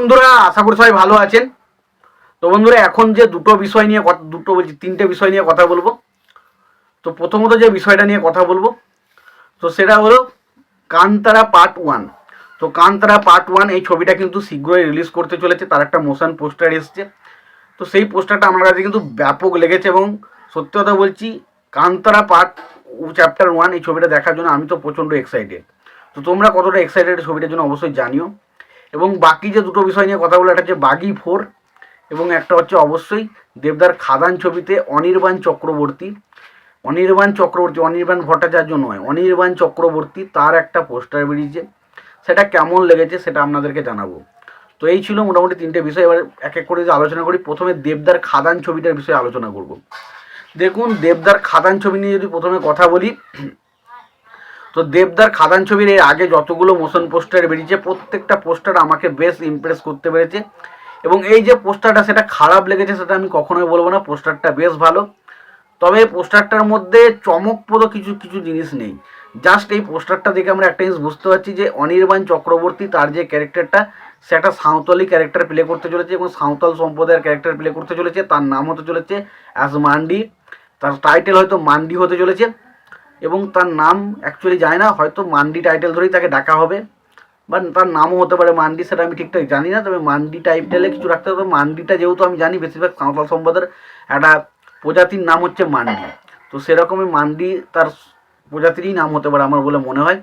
বন্ধুরা, আশা করি সবাই ভালো আছেন। তো বন্ধুরা, এখন যে তিনটে বিষয় নিয়ে কথা বলবো। তো প্রথমত যে বিষয়টা নিয়ে কথা বলবো, তো সেটা হলো কান্তারা পার্ট 1। তো কান্তারা পার্ট 1 এই ছবিটা কিন্তু শীঘ্রই রিলিজ করতে চলেছে, তার একটা মোশন পোস্টার এসছে। তো সেই পোস্টারটা আমার কাছে কিন্তু ব্যাপক লেগেছে এবং সত্যি কথা বলছি, কান্তারা পার্ট চ্যাপ্টার 1 এই ছবিটা দেখার জন্য আমি তো প্রচণ্ড এক্সাইটেড। তো তোমরা কতটা এক্সাইটেড ছবিটার জন্য অবশ্যই জানিও। এবং বাকি যে দুটো বিষয় নিয়ে কথা বলে, একটা হচ্ছে বাগি 4 এবং একটা হচ্ছে অবশ্যই দেবদার খাদান ছবিতে অনির্বাণ চক্রবর্তী, অনির্বাণ ভট্টাচার্য নয়, অনির্বাণ চক্রবর্তী, তার একটা পোস্টার বেরিয়েছে। সেটা কেমন লেগেছে সেটা আপনাদেরকে জানাবো। তো এই ছিল মোটামুটি তিনটে বিষয়। এবার এক এক করে আলোচনা করি। প্রথমে দেবদার খাদান ছবিটার বিষয়ে আলোচনা করব। দেখুন, দেবদার খাদান ছবি নিয়ে যদি প্রথমে কথা বলি, তো দেবদার খাদান ছবির এর আগে যতগুলো মোশন পোস্টার বেরিয়েছে প্রত্যেকটা পোস্টার আমাকে বেশ ইমপ্রেস করতে পেরেছে। এবং এই যে পোস্টারটা সেটা খারাপ লেগেছে সেটা আমি কখনোই বলবো না, পোস্টারটা বেশ ভালো। তবে পোস্টারটার মধ্যে চমকপ্রদ কিছু কিছু জিনিস নেই। জাস্ট এই পোস্টারটা দেখে আমরা একটা জিনিস বুঝতে পারছি যে অনির্বাণ চক্রবর্তী, তার যে ক্যারেক্টারটা, সে একটা সাঁওতালি ক্যারেক্টার প্লে করতে চলেছে এবং সাঁওতাল সম্প্রদায়ের ক্যারেক্টার প্লে করতে চলেছে। তার নাম হতে চলেছে অ্যাজ মান্ডি, তার টাইটেল হয়তো মান্ডি হতে চলেছে। এবং তার নাম অ্যাকচুয়ালি যায় না, হয়তো মান্ডি টাইটেল ধরেই তাকে ডাকা হবে, বা তার নামও হতে পারে মান্ডি, সেটা আমি ঠিকঠাক জানি না। তবে মান্ডি টাইটেলে কিছু রাখতে হবে। মান্ডিটা যেহেতু আমি জানি বেশিরভাগ সাঁওতাল সম্প্রদায়ের একটা প্রজাতির নাম হচ্ছে মান্ডি, তো সেরকমই মান্ডি তার প্রজাতিরই নাম হতে পারে আমার বলে মনে হয়।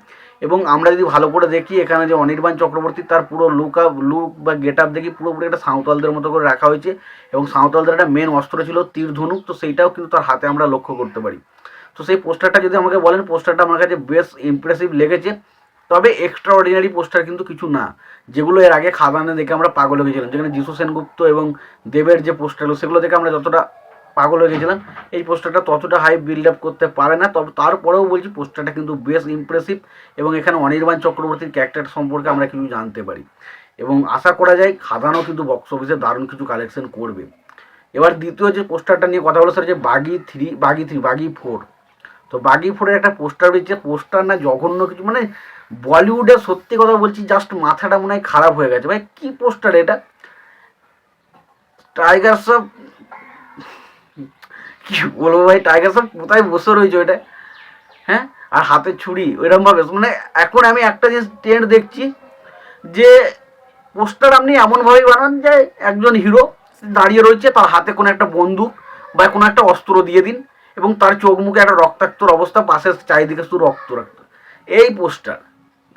এবং আমরা যদি ভালো করে দেখি, এখানে যে অনির্বাণ চক্রবর্তী, তার পুরো লুক বা গেট আপ দেখি পুরোপুরি একটা সাঁওতালদের মতো করে রাখা হয়েছে। এবং সাঁওতালদের একটা মেন অস্ত্র ছিল তীর ধনুক, তো সেইটাও কিন্তু তার হাতে আমরা লক্ষ্য করতে পারি। তো সেই পোস্টারটা যদি আমাকে বলেন, পোস্টারটা আমার কাছে বেশ ইমপ্রেসিভ লেগেছে। তবে এক্সট্রা অর্ডিনারি পোস্টার কিন্তু কিছু না, যেগুলো এর আগে খাদানে দেখে আমরা পাগল হয়ে গেছিলাম, যেখানে যিশু সেনগুপ্ত এবং দেবের যে পোস্টারগুলো সেগুলো দেখে আমরা যতটা পাগল হয়ে গেছিলাম, এই পোস্টারটা ততটা হাই বিল্ড আপ করতে পারে না। তবে তারপরেও বলছি, পোস্টারটা কিন্তু বেশ ইমপ্রেসিভ এবং এখানে অনির্বাণ চক্রবর্তীর ক্যারেক্টার সম্পর্কে আমরা কিছু জানতে পারি। এবং আশা করা যায় খাদানও কিন্তু বক্স অফিসে দারুণ কিছু কালেকশন করবে। এবার দ্বিতীয় যে পোস্টারটা নিয়ে কথা বলো সেটা হচ্ছে বাগি 4। তো বাগি 4-এর একটা পোস্টার বেরিয়েছে। পোস্টার না জঘন্য কিছু, মানে বলিউডে সত্যি কথা বলছি জাস্ট মাথাটা মনে হয় খারাপ হয়ে গেছে ভাই। কি পোস্টার এটা! টাইগার শ্রফ, কি বলবো ভাই, টাইগার শ্রফ কোথায় বসে রয়েছে ওইটা, হ্যাঁ, আর হাতে ছুরি ওইরকম ভাবে। মানে এখন আমি একটা জিনিস ট্রেন্ড দেখছি যে পোস্টার আপনি এমনভাবেই বানান যে একজন হিরো দাঁড়িয়ে রয়েছে, তার হাতে কোনো একটা বন্দুক বা কোনো একটা অস্ত্র দিয়ে দিন এবং তার চোখ মুখে একটা রক্তাক্তর অবস্থা, পাশে চারিদিকে শুধু রক্ত। এই পোস্টার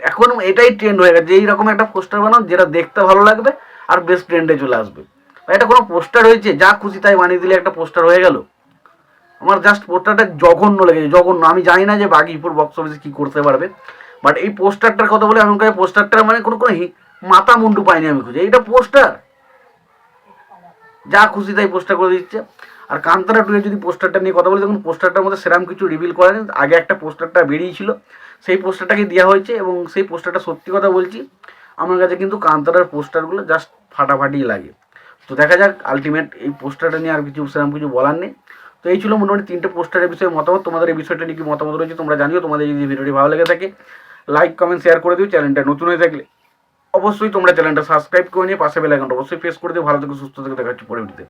এখন এটাই ট্রেন্ড হয়ে গেছে, এইরকম একটা পোস্টার বানাও যেটা দেখতে ভালো লাগবে আর বেশ ট্রেন্ডে চলে আসবে। এটা কোনো পোস্টার হয়েছে, যা খুশি তাই বানিয়ে দিলে একটা পোস্টার হয়ে গেল। আমার জাস্ট পোস্টারটা জঘন্য লেগেছে, জঘন্য। আমি জানি না যে বাগিপুর বক্স অফিসে কী করতে পারবে, বাট এই পোস্টারটার কথা বলে আমি পোস্টারটা মানে কোনো মাথা মুন্ডু পাইনি আমি খুঁজে। এইটা পোস্টার, যা খুশি তাই পোস্টার করে দিচ্ছে। আর কান্তারা 2 যদি পোস্টারটা নিয়ে কথা বলি, দেখুন পোস্টারটার মধ্যে সেরকম কিছু রিভিল করেন। আগে একটা পোস্টারটা বেরিয়েছিল, সেই পোস্টারটাকে দেওয়া হয়েছে এবং সেই পোস্টারটা সত্যি কথা বলছি আমার কাছে কিন্তু কান্তারার পোস্টারগুলো জাস্ট ফাটাফাটি লাগে। তো দেখা যাক আলটিমেট এই পোস্টারটা নিয়ে আর কিছু সেরকম কিছু বলার নেই। তো এই ছিল মোটামুটি 3টে পোস্টারের বিষয়ে মতামত। তোমাদের এই বিষয়টা নিয়ে কি মতামত রয়েছে তোমরা জানিও। তোমাদের যদি ভিডিওটি ভালো লেগে থাকে লাইক কমেন্ট শেয়ার করে দিও। চ্যানেলটা নতুন হয়ে থাকলে অবশ্যই তোমরা চ্যানেলটা সাবস্ক্রাইব করে নিয়ে পাশে বেল আইকনটা অবশ্যই প্রেস করে দিও। ভালো থেকে সুস্থ থেকে দেখা হচ্ছে পরে ভিডিওতে।